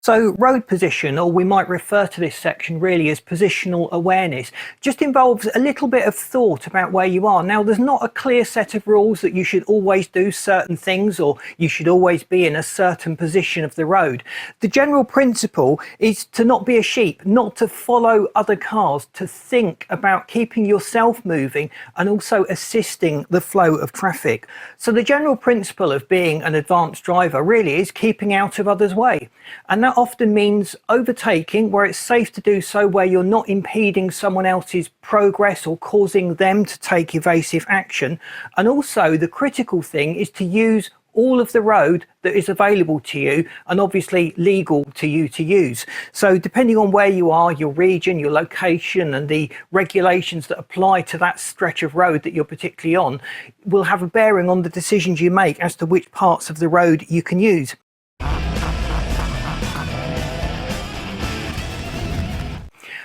So road position, or we might refer to this section really as positional awareness, just involves a little bit of thought about where you are. Now, there's not a clear set of rules that you should always do certain things or you should always be in a certain position of the road. The general principle is to not be a sheep, not to follow other cars, to think about keeping yourself moving and also assisting the flow of traffic. So the general principle of being an advanced driver really is keeping out of others' way. And that often means overtaking where it's safe to do so, where you're not impeding someone else's progress or causing them to take evasive action. And also the critical thing is to use all of the road that is available to you and obviously legal to you to use. So depending on where you are, your region, your location and the regulations that apply to that stretch of road that you're particularly on will have a bearing on the decisions you make as to which parts of the road you can use.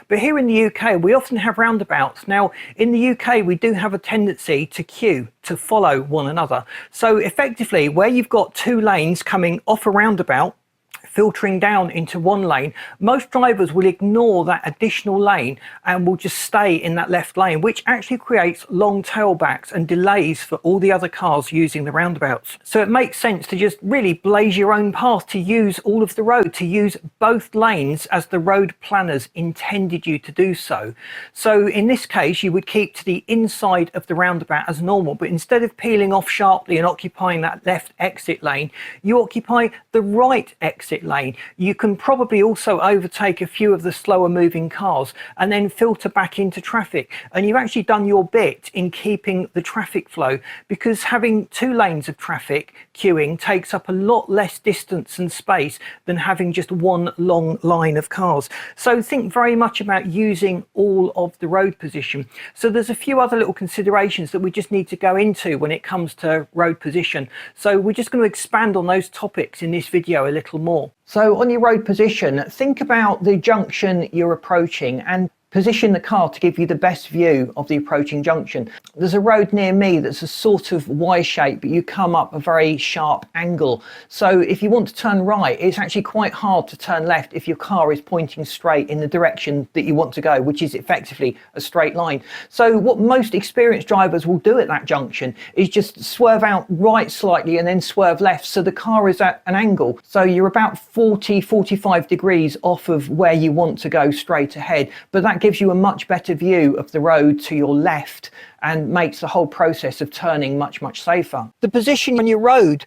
But here in the UK, we often have roundabouts. Now, in the UK, we do have a tendency to queue, to follow one another. So effectively, where you've got two lanes coming off a roundabout, filtering down into one lane, most drivers will ignore that additional lane and will just stay in that left lane, which actually creates long tailbacks and delays for all the other cars using the roundabouts. So it makes sense to just really blaze your own path, to use all of the road, to use both lanes as the road planners intended you to do so. So in this case, you would keep to the inside of the roundabout as normal, but instead of peeling off sharply and occupying that left exit lane, you occupy the right exit lane. You can probably also overtake a few of the slower moving cars and then filter back into traffic, and you've actually done your bit in keeping the traffic flow, because having two lanes of traffic queuing takes up a lot less distance and space than having just one long line of cars. So think very much about using all of the road position. So there's a few other little considerations that we just need to go into when it comes to road position. So we're just going to expand on those topics in this video a little more. So on your road position, think about the junction you're approaching and position the car to give you the best view of the approaching junction. There's a road near me that's a sort of Y shape, but you come up a very sharp angle. So if you want to turn right, it's actually quite hard to turn left if your car is pointing straight in the direction that you want to go, which is effectively a straight line. So what most experienced drivers will do at that junction is just swerve out right slightly and then swerve left, so the car is at an angle. So you're about 40-45 degrees off of where you want to go straight ahead, but that gives you a much better view of the road to your left and makes the whole process of turning much safer. The position on your road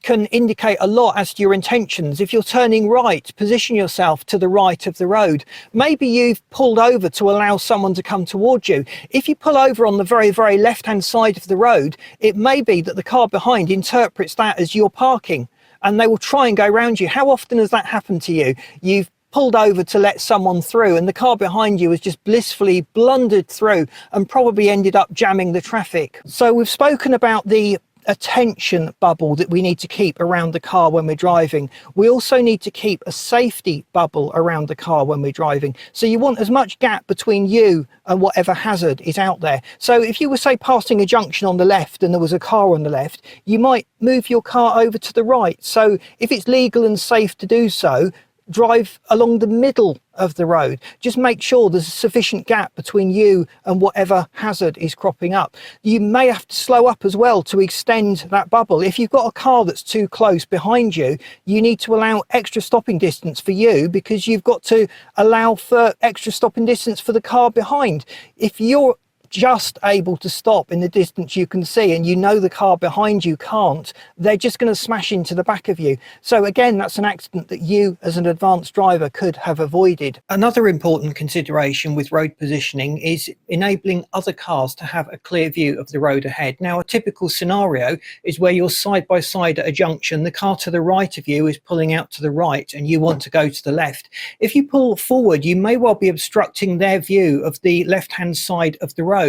can indicate a lot as to your intentions. If you're turning right, position yourself to the right of the road. Maybe you've pulled over to allow someone to come towards you. If you pull over on the very left-hand side of the road, it may be that the car behind interprets that as you're parking and they will try and go around you. How often has that happened to you? You've pulled over to let someone through and the car behind you has just blissfully blundered through and probably ended up jamming the traffic. So we've spoken about the attention bubble that we need to keep around the car when we're driving. We also need to keep a safety bubble around the car when we're driving. So you want as much gap between you and whatever hazard is out there. So if you were, say, passing a junction on the left and there was a car on the left, you might move your car over to the right. So if it's legal and safe to do so, drive along the middle of the road. Just make sure there's a sufficient gap between you and whatever hazard is cropping up. You may have to slow up as well to extend that bubble. If you've got a car that's too close behind you, you need to allow extra stopping distance for you, because you've got to allow for extra stopping distance for the car behind. If you're just able to stop in the distance you can see and you know the car behind you can't, they're just going to smash into the back of you. So again, that's an accident that you as an advanced driver could have avoided. Another important consideration with road positioning is enabling other cars to have a clear view of the road ahead. Now, a typical scenario is where you're side by side at a junction, the car to the right of you is pulling out to the right and you want to go to the left. If you pull forward, you may well be obstructing their view of the left-hand side of the road,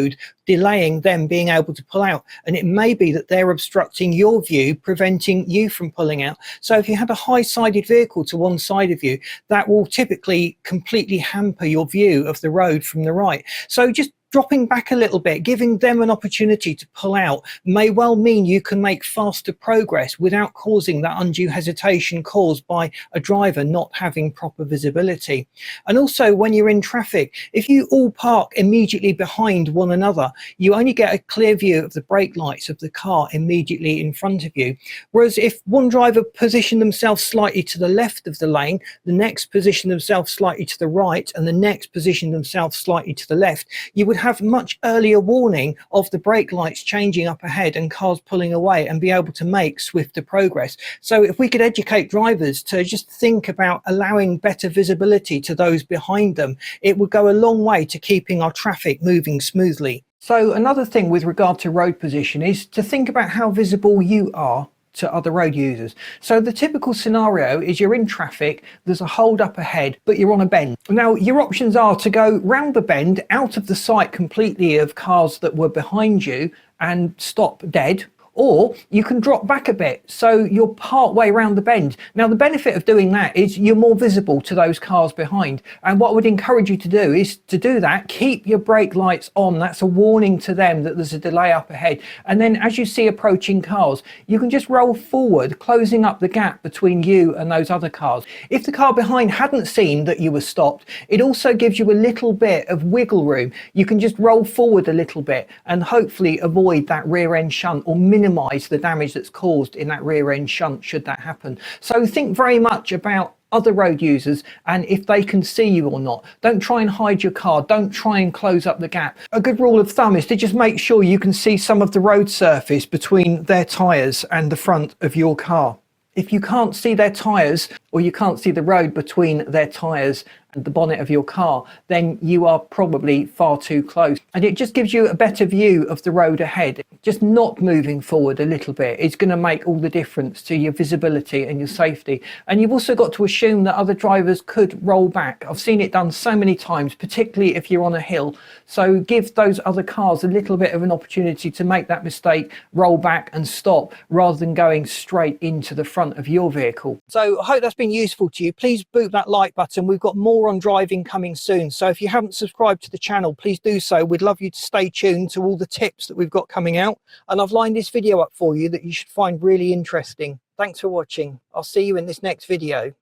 delaying them being able to pull out, and it may be that they're obstructing your view, preventing you from pulling out. So if you have a high-sided vehicle to one side of you, that will typically completely hamper your view of the road from the right. So just Dropping back a little bit, giving them an opportunity to pull out, may well mean you can make faster progress without causing that undue hesitation caused by a driver not having proper visibility. And also, when you're in traffic, if you all park immediately behind one another, you only get a clear view of the brake lights of the car immediately in front of you. Whereas if one driver positioned themselves slightly to the left of the lane, the next position themselves slightly to the right, and the next position themselves slightly to the left, you would have much earlier warning of the brake lights changing up ahead and cars pulling away, and be able to make swifter progress. So if we could educate drivers to just think about allowing better visibility to those behind them, it would go a long way to keeping our traffic moving smoothly. So another thing with regard to road position is to think about how visible you are to other road users. So the typical scenario is you're in traffic, there's a hold up ahead, but you're on a bend. Now your options are to go round the bend out of the sight completely of cars that were behind you and stop dead, or you can drop back a bit so you're part way around the bend. Now the benefit of doing that is you're more visible to those cars behind, and what I would encourage you to do is to do that, keep your brake lights on. That's a warning to them that there's a delay up ahead, and then as you see approaching cars, you can just roll forward, closing up the gap between you and those other cars. If the car behind hadn't seen that you were stopped, it also gives you a little bit of wiggle room. You can just roll forward a little bit and hopefully avoid that rear end shunt, or minimize the damage that's caused in that rear end shunt should that happen. So think very much about other road users and if they can see you or not. Don't try and hide your car, don't try and close up the gap. A good rule of thumb is to just make sure you can see some of the road surface between their tyres and the front of your car. If you can't see their tyres, or you can't see the road between their tyres and the bonnet of your car, then you are probably far too close. And it just gives you a better view of the road ahead. Just not moving forward a little bit is going to make all the difference to your visibility and your safety. And you've also got to assume that other drivers could roll back. I've seen it done so many times, particularly if you're on a hill. So give those other cars a little bit of an opportunity to make that mistake, roll back and stop, rather than going straight into the front of your vehicle. So I hope that's been useful to you. Please boot that like button. We've got more on driving coming soon, so if you haven't subscribed to the channel, please do so. We'd love you to stay tuned to all the tips that we've got coming out, and I've lined this video up for you that you should find really interesting. Thanks for watching. I'll see you in this next video.